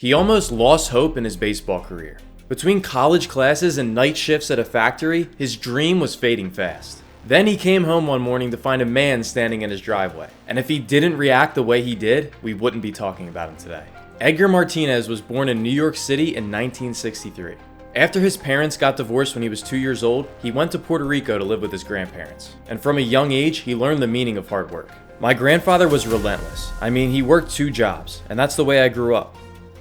He almost lost hope in his baseball career. Between college classes and night shifts at a factory, his dream was fading fast. Then he came home one morning to find a man standing in his driveway. And if he didn't react the way he did, we wouldn't be talking about him today. Edgar Martinez was born in New York City in 1963. After his parents got divorced when he was 2 years old, he went to Puerto Rico to live with his grandparents. And from a young age, he learned the meaning of hard work. My grandfather was relentless. I mean, he worked 2 jobs, and that's the way I grew up.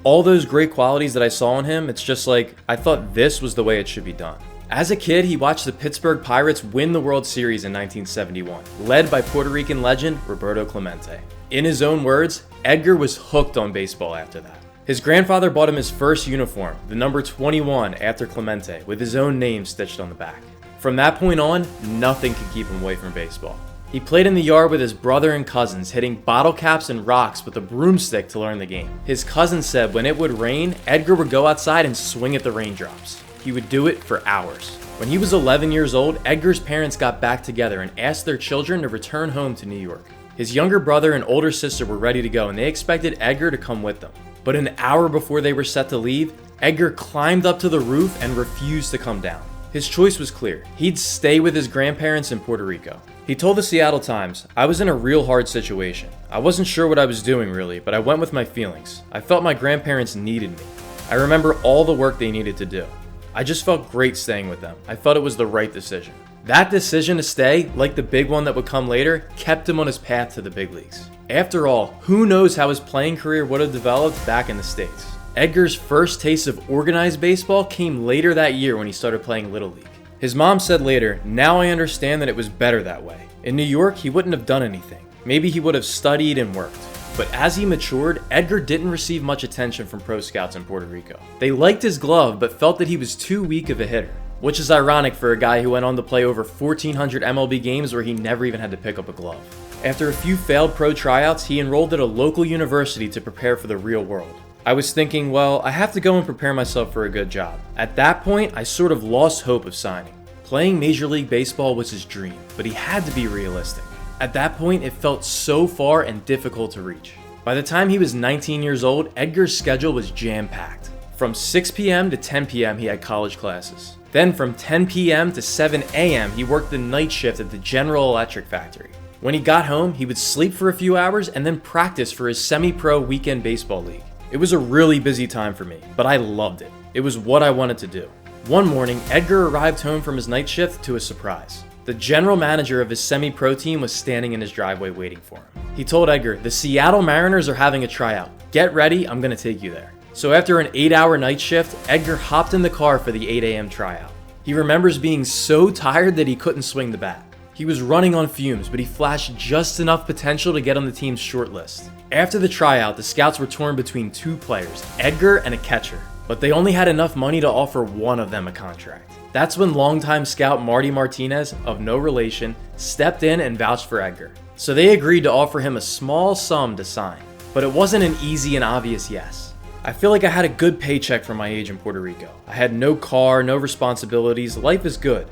All those great qualities that I saw in him, it's just like, I thought this was the way it should be done. As a kid, he watched the Pittsburgh Pirates win the World Series in 1971, led by Puerto Rican legend Roberto Clemente. In his own words, Edgar was hooked on baseball after that. His grandfather bought him his first uniform, the number 21 after Clemente, with his own name stitched on the back. From that point on, nothing could keep him away from baseball. He played in the yard with his brother and cousins, hitting bottle caps and rocks with a broomstick to learn the game. His cousin said when it would rain, Edgar would go outside and swing at the raindrops. He would do it for hours. When he was 11 years old, Edgar's parents got back together and asked their children to return home to New York. His younger brother and older sister were ready to go, and they expected Edgar to come with them. But an hour before they were set to leave, Edgar climbed up to the roof and refused to come down. His choice was clear. He'd stay with his grandparents in Puerto Rico. He told the Seattle Times, "I was in a real hard situation. I wasn't sure what I was doing really, but I went with my feelings. I felt my grandparents needed me. I remember all the work they needed to do. I just felt great staying with them. I felt it was the right decision." That decision to stay, like the big one that would come later, kept him on his path to the big leagues. After all, who knows how his playing career would have developed back in the States. Edgar's first taste of organized baseball came later that year when he started playing Little League. His mom said later, "Now I understand that it was better that way. In New York, he wouldn't have done anything. Maybe he would have studied and worked." But as he matured, Edgar didn't receive much attention from pro scouts in Puerto Rico. They liked his glove, but felt that he was too weak of a hitter. Which is ironic for a guy who went on to play over 1,400 MLB games where he never even had to pick up a glove. After a few failed pro tryouts, he enrolled at a local university to prepare for the real world. I was thinking, well, I have to go and prepare myself for a good job. At that point, I sort of lost hope of signing. Playing Major League Baseball was his dream, but he had to be realistic. At that point, it felt so far and difficult to reach. By the time he was 19 years old, Edgar's schedule was jam-packed. From 6 p.m. to 10 p.m. he had college classes. Then from 10 p.m. to 7 a.m. he worked the night shift at the General Electric factory. When he got home, he would sleep for a few hours and then practice for his semi-pro weekend baseball league. It was a really busy time for me, but I loved it. It was what I wanted to do. One morning, Edgar arrived home from his night shift to a surprise. The general manager of his semi-pro team was standing in his driveway waiting for him. He told Edgar, "The Seattle Mariners are having a tryout. Get ready, I'm going to take you there." So after an 8-hour night shift, Edgar hopped in the car for the 8 a.m. tryout. He remembers being so tired that he couldn't swing the bat. He was running on fumes, but he flashed just enough potential to get on the team's short list. After the tryout, the scouts were torn between 2 players, Edgar and a catcher. But they only had enough money to offer one of them a contract. That's when longtime scout Marty Martinez, of no relation, stepped in and vouched for Edgar. So they agreed to offer him a small sum to sign. But it wasn't an easy and obvious yes. I feel like I had a good paycheck for my age in Puerto Rico. I had no car, no responsibilities, life is good.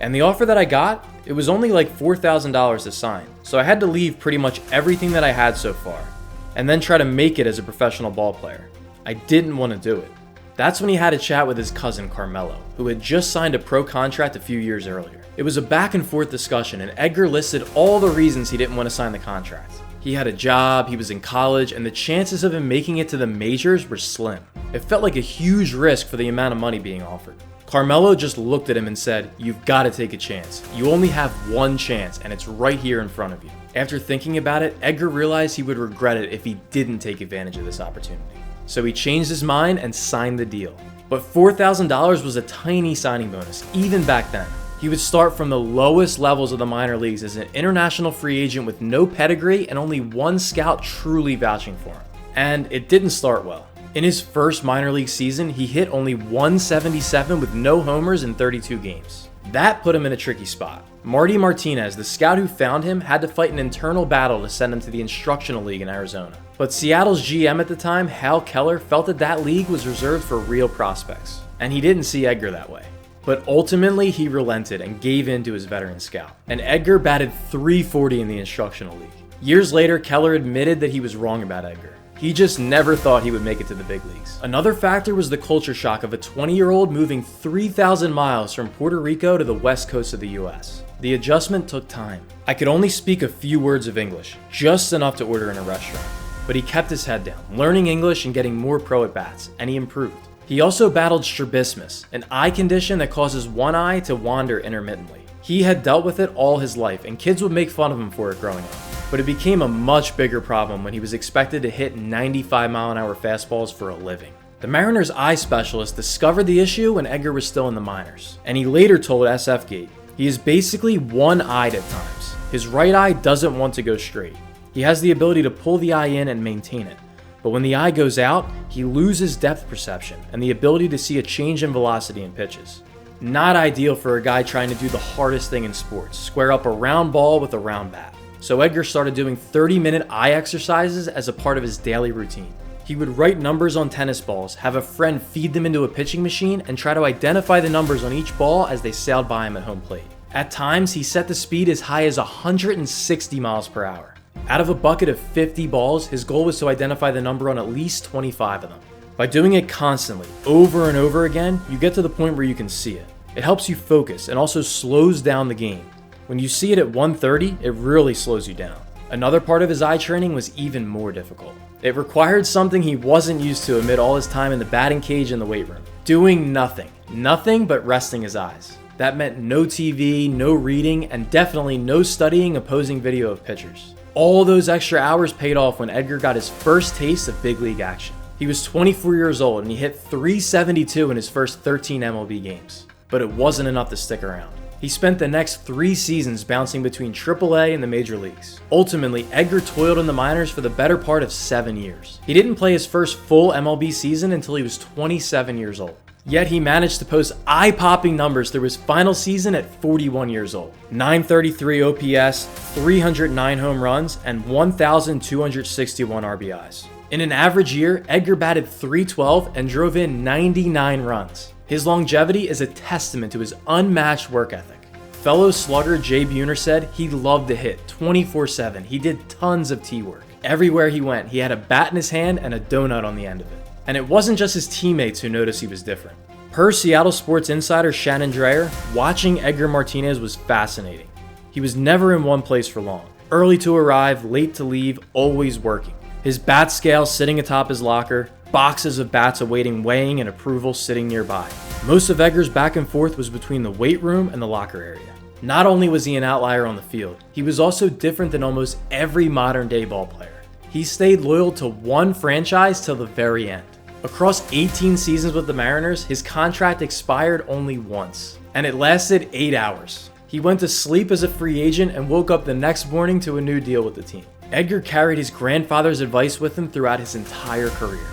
And the offer that I got, it was only like $4,000 to sign. So I had to leave pretty much everything that I had so far, and then try to make it as a professional ball player. I didn't want to do it. That's when he had a chat with his cousin Carmelo, who had just signed a pro contract a few years earlier. It was a back and forth discussion, and Edgar listed all the reasons he didn't want to sign the contract. He had a job, he was in college, and the chances of him making it to the majors were slim. It felt like a huge risk for the amount of money being offered. Carmelo just looked at him and said, "You've got to take a chance. You only have one chance, and it's right here in front of you." After thinking about it, Edgar realized he would regret it if he didn't take advantage of this opportunity. So he changed his mind and signed the deal. But $4,000 was a tiny signing bonus, even back then. He would start from the lowest levels of the minor leagues as an international free agent with no pedigree and only one scout truly vouching for him. And it didn't start well. In his first minor league season, he hit only .177 with no homers in 32 games. That put him in a tricky spot. Marty Martinez, the scout who found him, had to fight an internal battle to send him to the Instructional League in Arizona. But Seattle's GM at the time, Hal Keller, felt that that league was reserved for real prospects. And he didn't see Edgar that way. But ultimately, he relented and gave in to his veteran scout. And Edgar batted .340 in the Instructional League. Years later, Keller admitted that he was wrong about Edgar. He just never thought he would make it to the big leagues. Another factor was the culture shock of a 20-year-old moving 3,000 miles from Puerto Rico to the west coast of the US. The adjustment took time. I could only speak a few words of English, just enough to order in a restaurant. But he kept his head down, learning English and getting more pro at-bats, and he improved. He also battled strabismus, an eye condition that causes one eye to wander intermittently. He had dealt with it all his life, and kids would make fun of him for it growing up. But it became a much bigger problem when he was expected to hit 95-mile-an-hour fastballs for a living. The Mariners' eye specialist discovered the issue when Edgar was still in the minors, and he later told SFGate, he is basically one-eyed at times. His right eye doesn't want to go straight. He has the ability to pull the eye in and maintain it. But when the eye goes out, he loses depth perception and the ability to see a change in velocity in pitches. Not ideal for a guy trying to do the hardest thing in sports, square up a round ball with a round bat. So Edgar started doing 30-minute eye exercises as a part of his daily routine. He would write numbers on tennis balls, have a friend feed them into a pitching machine, and try to identify the numbers on each ball as they sailed by him at home plate. At times, he set the speed as high as 160 miles per hour. Out of a bucket of 50 balls, his goal was to identify the number on at least 25 of them. By doing it constantly, over and over again, you get to the point where you can see it. It helps you focus and also slows down the game. When you see it at 130, it really slows you down. Another part of his eye training was even more difficult. It required something he wasn't used to amid all his time in the batting cage and the weight room. Doing nothing. Nothing but resting his eyes. That meant no TV, no reading, and definitely no studying opposing video of pitchers. All those extra hours paid off when Edgar got his first taste of big league action. He was 24 years old and he hit .372 in his first 13 MLB games. But it wasn't enough to stick around. He spent the next 3 seasons bouncing between AAA and the major leagues. Ultimately, Edgar toiled in the minors for the better part of 7 years. He didn't play his first full MLB season until he was 27 years old. Yet he managed to post eye-popping numbers through his final season at 41 years old. 933 OPS, 309 home runs, and 1,261 RBIs. In an average year, Edgar batted .312 and drove in 99 runs. His longevity is a testament to his unmatched work ethic. Fellow slugger Jay Buhner said he loved to hit 24/7. He did tons of tee work. Everywhere he went, he had a bat in his hand and a donut on the end of it. And it wasn't just his teammates who noticed he was different. Per Seattle sports insider Shannon Dreyer, watching Edgar Martinez was fascinating. He was never in one place for long. Early to arrive, late to leave, always working. His bat scale sitting atop his locker, boxes of bats awaiting weighing and approval sitting nearby. Most of Edgar's back and forth was between the weight room and the locker area. Not only was he an outlier on the field, he was also different than almost every modern day ball player. He stayed loyal to one franchise till the very end. Across 18 seasons with the Mariners, his contract expired only once, and it lasted 8 hours. He went to sleep as a free agent and woke up the next morning to a new deal with the team. Edgar carried his grandfather's advice with him throughout his entire career.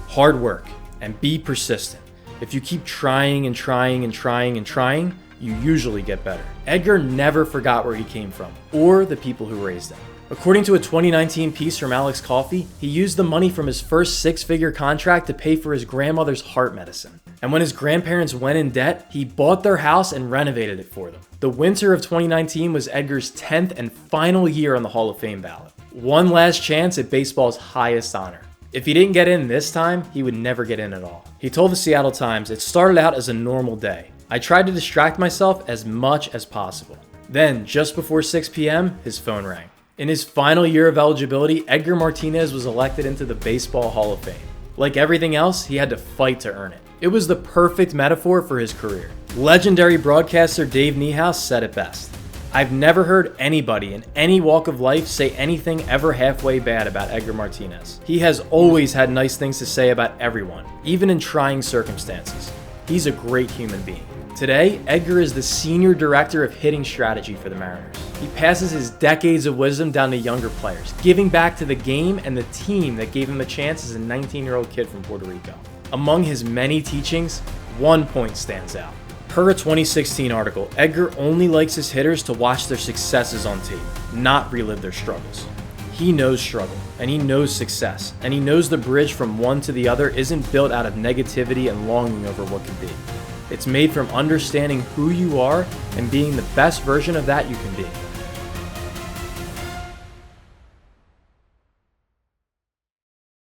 Hard work and be persistent. If you keep trying and trying and trying and trying, you usually get better. Edgar never forgot where he came from or the people who raised him. According to a 2019 piece from Alex Coffey, he used the money from his first 6-figure contract to pay for his grandmother's heart medicine. And when his grandparents went in debt, he bought their house and renovated it for them. The winter of 2019 was Edgar's 10th and final year on the Hall of Fame ballot. One last chance at baseball's highest honor. If he didn't get in this time, he would never get in at all. He told the Seattle Times, "It started out as a normal day. I tried to distract myself as much as possible. Then, just before 6 p.m., his phone rang." In his final year of eligibility, Edgar Martinez was elected into the Baseball Hall of Fame. Like everything else, he had to fight to earn it. It was the perfect metaphor for his career. Legendary broadcaster Dave Niehaus said it best. "I've never heard anybody in any walk of life say anything ever halfway bad about Edgar Martinez. He has always had nice things to say about everyone, even in trying circumstances. He's a great human being." Today, Edgar is the senior director of hitting strategy for the Mariners. He passes his decades of wisdom down to younger players, giving back to the game and the team that gave him a chance as a 19-year-old kid from Puerto Rico. Among his many teachings, one point stands out. Per a 2016 article, Edgar only likes his hitters to watch their successes on tape, not relive their struggles. He knows struggle, and he knows success, and he knows the bridge from one to the other isn't built out of negativity and longing over what could be. It's made from understanding who you are and being the best version of that you can be.